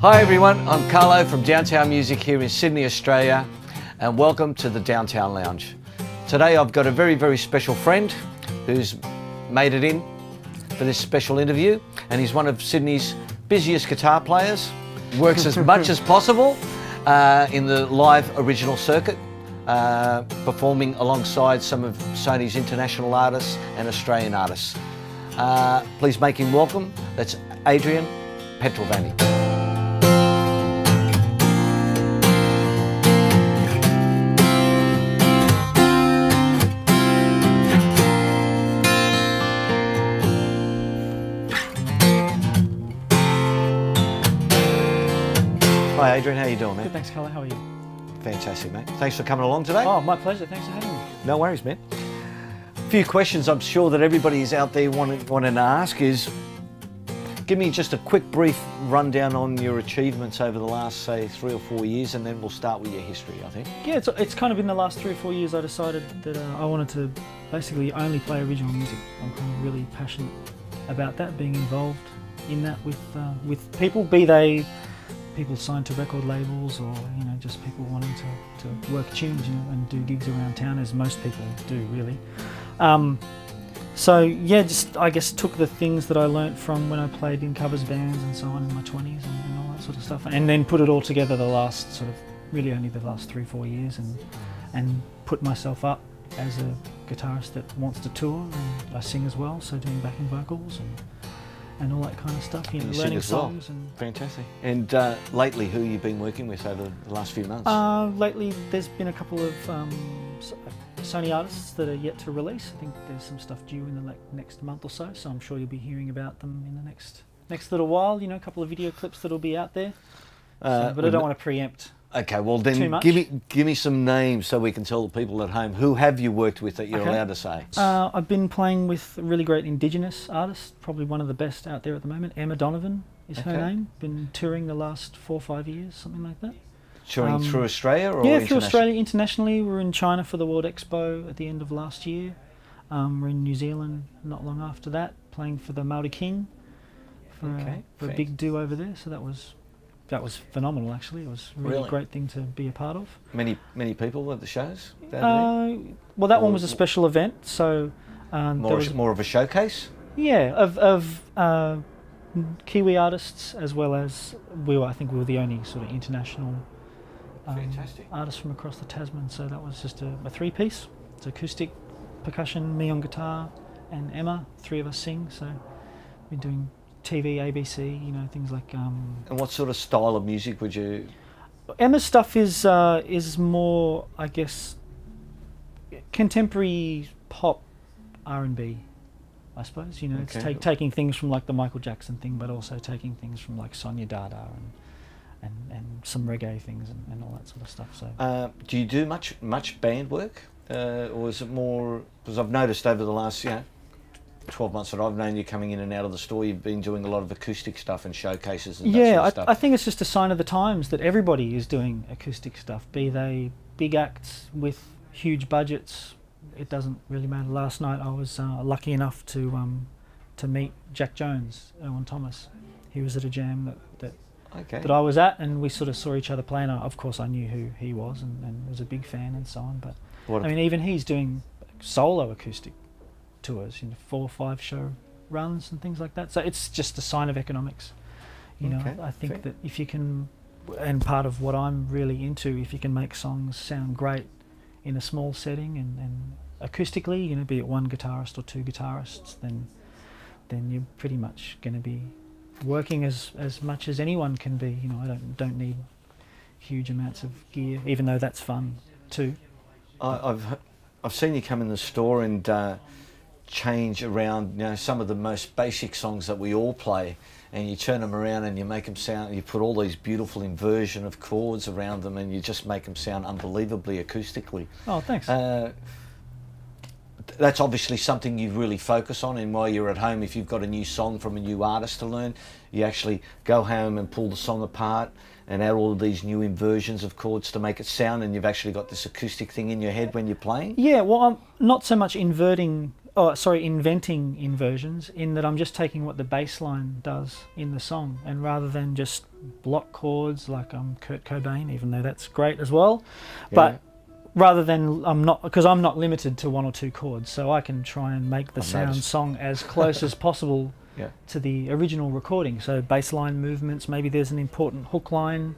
Hi everyone, I'm Carlo from Downtown Music here in Sydney, Australia, and welcome to the Downtown Lounge. Today I've got a very, very special friend who's made it in for this special interview, and he's one of Sydney's busiest guitar players. Works as much as possible in the live original circuit, performing alongside some of Sony's international artists and Australian artists. Please make him welcome. That's Adrian Interview. Hi Adrian, how you doing, man? Good, thanks, Carlo. How are you? Fantastic, mate. Thanks for coming along today. Oh, my pleasure. Thanks for having me. No worries, man. A few questions I'm sure that everybody is out there wanting to ask is, give me just a quick brief rundown on your achievements over the last, say, 3 or 4 years, and then we'll start with your history, I think. Yeah, it's kind of in the last 3 or 4 years I decided that I wanted to basically only play original music. I'm kind of really passionate about that, being involved in that with people, be they people signed to record labels or, you know, just people wanting to work tunes, you know, and do gigs around town, as most people do, really. So yeah, just I guess took the things that I learnt from when I played in covers bands and so on in my 20s and all that sort of stuff, and then put it all together the last sort of really only the last 3 or 4 years, and put myself up as a guitarist that wants to tour, and I sing as well, so doing backing vocals and all that kind of stuff, you know, learning songs. And fantastic. And lately, who have you been working with over the last few months? Lately, there's been a couple of Sony artists that are yet to release. I think there's some stuff due in the next month or so, so I'm sure you'll be hearing about them in the next little while. You know, a couple of video clips that'll be out there. But I don't want to preempt. Okay, well then give me some names so we can tell the people at home. Who have you worked with that you're allowed to say? I've been playing with a really great Indigenous artist, probably one of the best out there at the moment. Emma Donovan is her name. Been touring the last 4 or 5 years, something like that. Touring through Australia or yeah, through Australia, internationally. We're in China for the World Expo at the end of last year. We're in New Zealand not long after that, playing for the Māori King for a big do over there. So that was phenomenal, actually. It was a really great thing to be a part of. Many people at the shows? Well, that one was a special event, so more of a showcase. Yeah, of Kiwi artists, as well as I think we were the only sort of international artists from across the Tasman. So that was just a 3-piece. It's acoustic, percussion, me on guitar, and Emma. 3 of us sing. So we're doing TV, ABC, you know, things like. And what sort of style of music would you? Emma's stuff is more, I guess, contemporary pop, R&B, I suppose. You know, it's taking things from like the Michael Jackson thing, but also taking things from like Sonia Dada and some reggae things and all that sort of stuff. So. Do you do much band work, or is it more? Because I've noticed over the last 12 months that I've known you coming in and out of the store, you've been doing a lot of acoustic stuff and showcases and that sort of stuff. I think it's just a sign of the times that everybody is doing acoustic stuff, be they big acts with huge budgets. It doesn't really matter. Last night I was lucky enough to meet Jack Jones, Erwin Thomas. He was at a jam that I was at, and we sort of saw each other playing. Of course I knew who he was and was a big fan and so on, but I mean, even he's doing solo acoustic tours, you know, 4 or 5 show runs and things like that. So it's just a sign of economics, you know. I think that if you can, and part of what I'm really into, if you can make songs sound great in a small setting and acoustically, you know, be it 1 guitarist or 2 guitarists, then you're pretty much going to be working as much as anyone can be. You know, I don't need huge amounts of gear, even though that's fun too. I've seen you come in the store and change around, you know, some of the most basic songs that we all play, and you turn them around and you make them sound, you put all these beautiful inversion of chords around them, and you just make them sound unbelievably acoustically. Oh, thanks. That's obviously something you really focus on, and while you're at home, if you've got a new song from a new artist to learn, you actually go home and pull the song apart and add all of these new inversions of chords to make it sound, and you've actually got this acoustic thing in your head when you're playing? Yeah, well, I'm not so much inverting inventing inversions, in that I'm just taking what the bass line does in the song, and rather than just block chords like Kurt Cobain, even though that's great as well, but rather than because I'm not limited to 1 or 2 chords, so I can try and make the song as close as possible to the original recording. So bass line movements, maybe there's an important hook line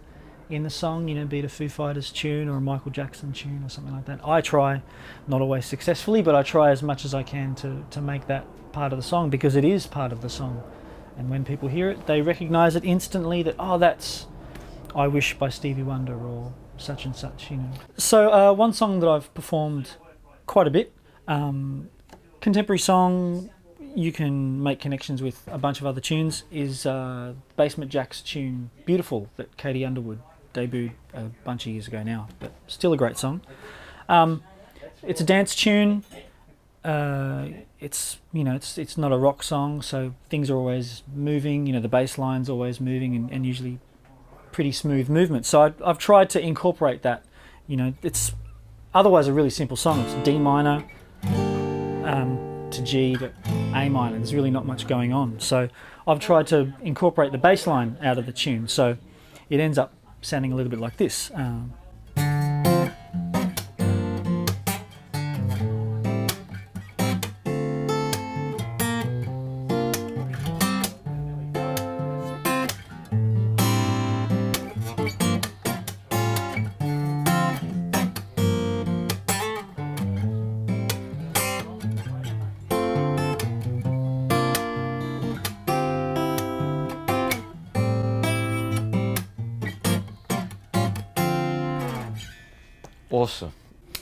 in the song, you know, be it a Foo Fighters tune or a Michael Jackson tune or something like that. I try, not always successfully, but I try as much as I can to make that part of the song, because it is part of the song. And when people hear it, they recognise it instantly, that, oh, that's I Wish by Stevie Wonder or such and such, you know. So one song that I've performed quite a bit, contemporary song, you can make connections with a bunch of other tunes, is Basement Jaxx tune Beautiful, that Katie Underwood debuted a bunch of years ago now, but still a great song. It's a dance tune. It's, you know, it's not a rock song, so things are always moving. You know, the bass line's always moving, and usually pretty smooth movement. So I've tried to incorporate that. You know, it's otherwise a really simple song. It's D minor to G to A minor. There's really not much going on. So I've tried to incorporate the bass line out of the tune. So it ends up sounding a little bit like this.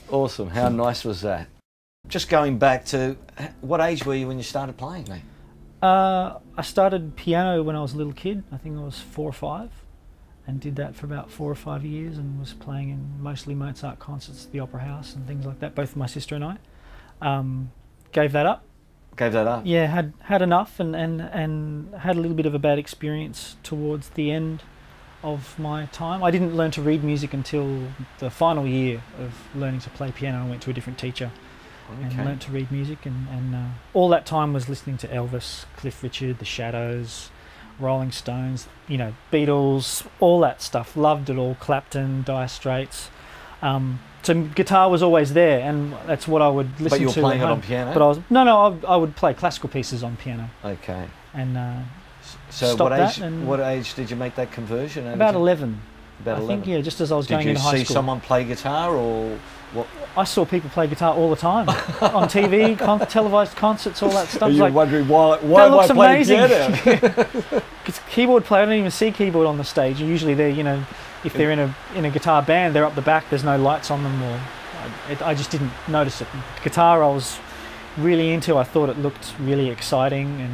Awesome. How nice was that? Just going back to, what age were you when you started playing, mate? I started piano when I was a little kid. I think I was 4 or 5, and did that for about 4 or 5 years, and was playing in mostly Mozart concerts at the Opera House and things like that, both my sister and I. Gave that up. Yeah, had enough, and had a little bit of a bad experience towards the end of my time. I didn't learn to read music until the final year of learning to play piano. I went to a different teacher and learnt to read music, and all that time was listening to Elvis, Cliff Richard, The Shadows, Rolling Stones, you know, Beatles, all that stuff. Loved it all. Clapton, Dire Straits. So guitar was always there, and that's what I would listen to. But you were playing it on piano? But I would play classical pieces on piano. Okay. And so what age did you make that conversion? About 11. About 11. I think, yeah, just as I was going into high school. Did you see someone play guitar, or what? I saw people play guitar all the time on TV, televised concerts, all that stuff. Are you like, wondering why am I playing piano? Because keyboard player, I don't even see keyboard on the stage. Usually they're, you know, if they're in a guitar band, they're up the back. There's no lights on them, or I just didn't notice it. Guitar, I was really into. I thought it looked really exciting,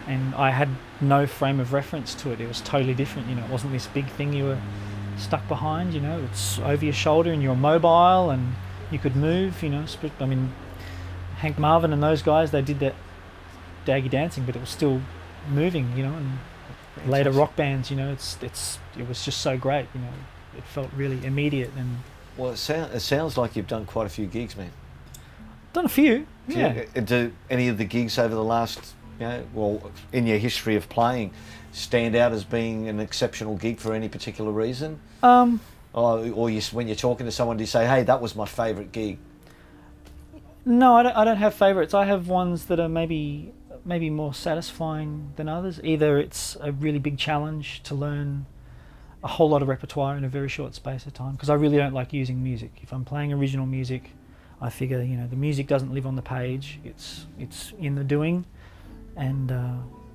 and I had no frame of reference to it. It was totally different. You know, it wasn't this big thing you were stuck behind. You know, it's over your shoulder, and you're mobile, and you could move. You know, I mean, Hank Marvin and those guys, they did that daggy dancing, but it was still moving. You know, and later rock bands. You know, it was just so great. You know, it felt really immediate. And well, it sounds like you've done quite a few gigs, man. Done a few. Yeah. Do any of the gigs over the last, you know, well, in your history of playing, stand out as being an exceptional gig for any particular reason? Or you, when you're talking to someone, do you say, hey, that was my favourite gig? No, I don't have favourites. I have ones that are maybe more satisfying than others. Either it's a really big challenge to learn a whole lot of repertoire in a very short space of time, because I really don't like using music. If I'm playing original music, I figure, you know, the music doesn't live on the page, it's in the doing. And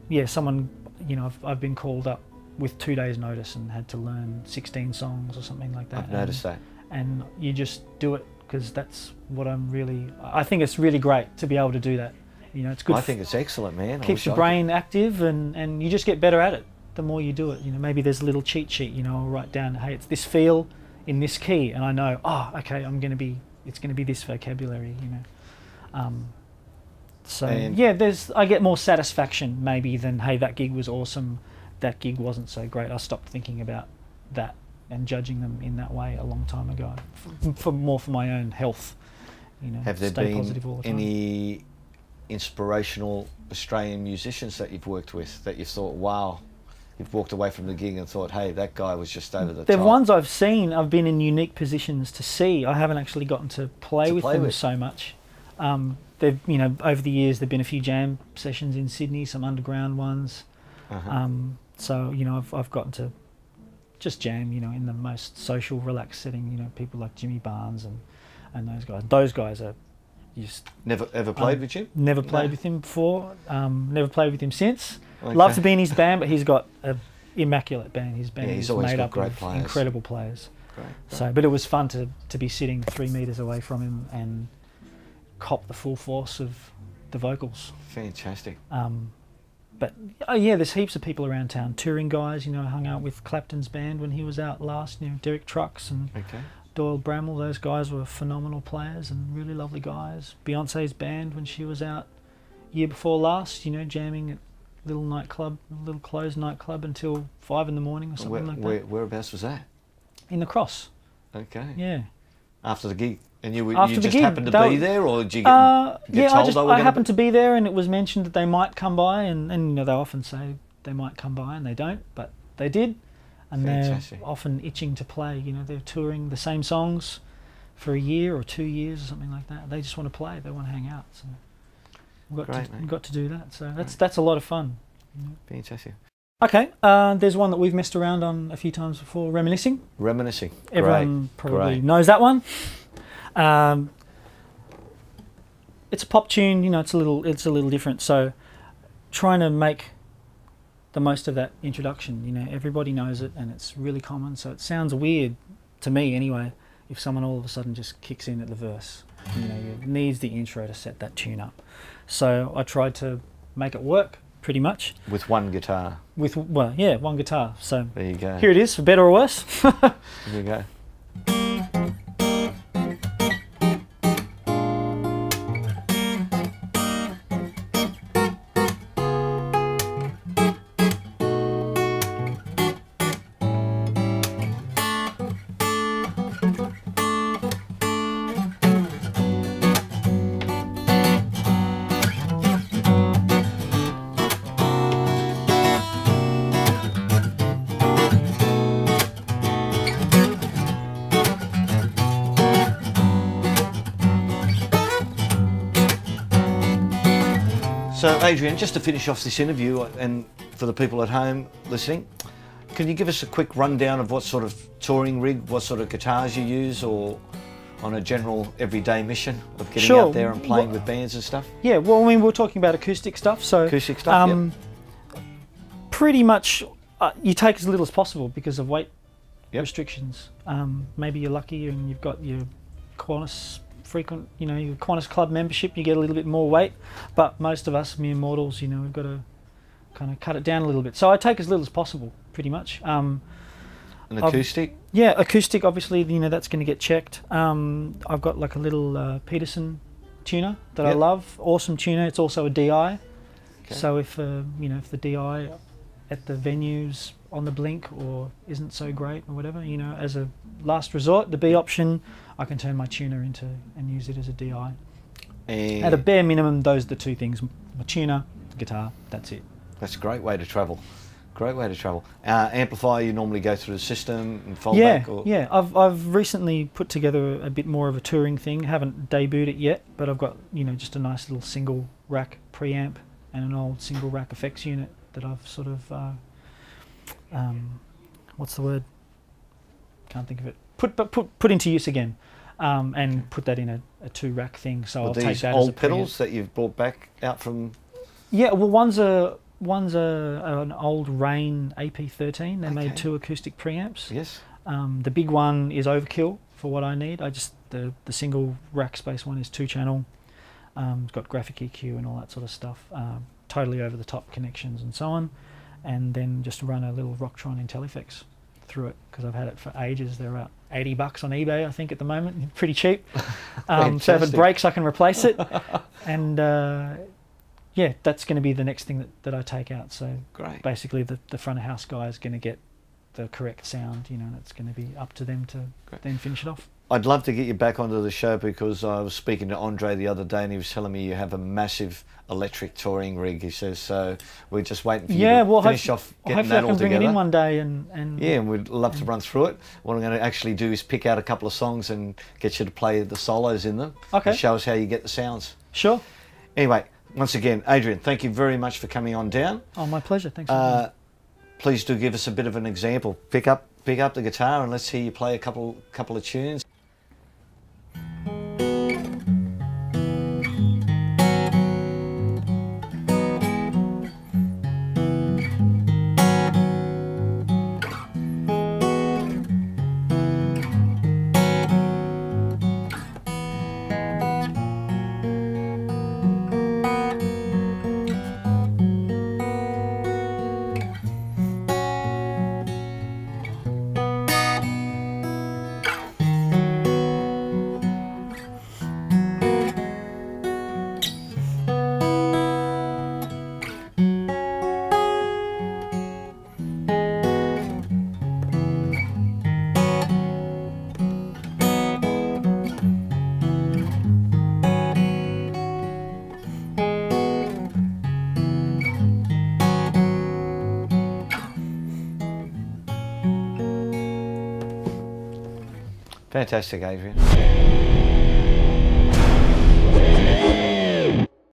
yeah, someone, you know, I've been called up with 2 days notice and had to learn 16 songs or something like that. I've noticed that. And you just do it, because that's what I think it's really great to be able to do that. You know, it's good. I think it's excellent, man. Keeps your brain active, and you just get better at it the more you do it. You know, maybe there's a little cheat sheet, you know, I'll write down, hey, it's this feel in this key, and I know, oh, okay, it's going to be this vocabulary, you know. So yeah, I get more satisfaction maybe than, hey, that gig was awesome, that gig wasn't so great. I stopped thinking about that and judging them in that way a long time ago, for my own health. You know, have there been any inspirational Australian musicians that you've worked with that you thought, wow, you've walked away from the gig and thought, hey, that guy was just over the top? The ones I've seen, I've been in unique positions to see. I haven't actually gotten to play with them so much. They've, you know, over the years there've been a few jam sessions in Sydney, some underground ones. So, you know, I've gotten to just jam, you know, in the most social, relaxed setting. You know, people like Jimmy Barnes and those guys. Those guys are just... Never ever played with you? Never played with him before. Never played with him since. Okay. Love to be in his band, but he's got an immaculate band. His band he's is always made got up great of players. incredible players. Great. So, but it was fun to be sitting 3 meters away from him and cop the full force of the vocals. Fantastic. But yeah, there's heaps of people around town, touring guys. You know, I hung out with Clapton's band when he was out last. You know, Derek Trucks and Doyle Bramwell. Those guys were phenomenal players and really lovely guys. Beyonce's band when she was out year before last. You know, jamming at little nightclub, little closed nightclub until 5 in the morning or something like that. Whereabouts was that? In the Cross. Okay. Yeah. After the gig. And you After just gig, happened to be there, or did you get told? I happened to be there, and it was mentioned that they might come by, and you know, they often say they might come by, and they don't, but they did, and Fantastic. They're often itching to play. You know, they're touring the same songs for a year or 2 years or something like that. They just want to play. They want to hang out. So we've got to do that. So that's a lot of fun. You know? Fantastic. Okay, there's one that we've messed around on a few times before. Reminiscing. Reminiscing. Everyone probably knows that one. It's a pop tune, you know. It's a little different. So, trying to make the most of that introduction. You know, everybody knows it, and it's really common. So it sounds weird to me, anyway, if someone all of a sudden just kicks in at the verse. You know, it needs the intro to set that tune up. So I tried to make it work, pretty much. With one guitar. One guitar. So there you go. Here it is, for better or worse. There you go. So Adrian, just to finish off this interview, and for the people at home listening, can you give us a quick rundown of what sort of touring rig, what sort of guitars you use, or on a general everyday mission of getting out there and playing with bands and stuff? Yeah, well, I mean, we're talking about acoustic stuff, so acoustic stuff. Pretty much, you take as little as possible because of weight restrictions. Maybe you're lucky and you've got your Qantas frequent, you know, your Qantas Club membership, you get a little bit more weight, but most of us mere mortals, you know, we've got to kind of cut it down a little bit. So I take as little as possible, pretty much. An acoustic? Yeah, acoustic, obviously, you know, that's going to get checked. I've got like a little Peterson tuner that I love, awesome tuner. It's also a DI. Okay. So if, you know, if the DI at the venue's on the blink or isn't so great or whatever, you know, as a last resort, the B option, I can turn my tuner into and use it as a DI. And at a bare minimum, those are the two things: my tuner, guitar. That's it. That's a great way to travel. Great way to travel. Amplifier, you normally go through the system and fold back? Or? Yeah. I've recently put together a bit more of a touring thing. Haven't debuted it yet, but I've got, you know, just a nice little single rack preamp and an old single rack effects unit that I've sort of what's the word? Can't think of it. Put into use again, and put that in a 2-rack thing. So I'll take that as a pedals that you've brought back out from. Yeah, well, one's an old Rain AP13. They made 2 acoustic preamps. Yes. The big one is overkill for what I need. The single rack space one is 2-channel. It's got graphic EQ and all that sort of stuff. Totally over the top connections and so on. And then just run a little Rocktron IntelliFX through it because I've had it for ages. They're about $80 on eBay, I think, at the moment. Pretty cheap. So if it breaks, I can replace it. And yeah, that's going to be the next thing that I take out. So basically, the front of house guy is going to get the correct sound, you know, and it's going to be up to them to then finish it off. I'd love to get you back onto the show, because I was speaking to Andre the other day and he was telling me you have a massive electric touring rig, he says, so we're just waiting for you to finish off getting that all together. Hopefully I can bring it in one day and yeah, and we'd love to run through it. What I'm going to actually do is pick out a couple of songs and get you to play the solos in them. Okay. And show us how you get the sounds. Sure. Anyway, once again, Adrian, thank you very much for coming on down. Oh, my pleasure. Thanks for having me. Please do give us a bit of an example. Pick up the guitar and let's hear you play a couple of tunes. Fantastic, Adrian.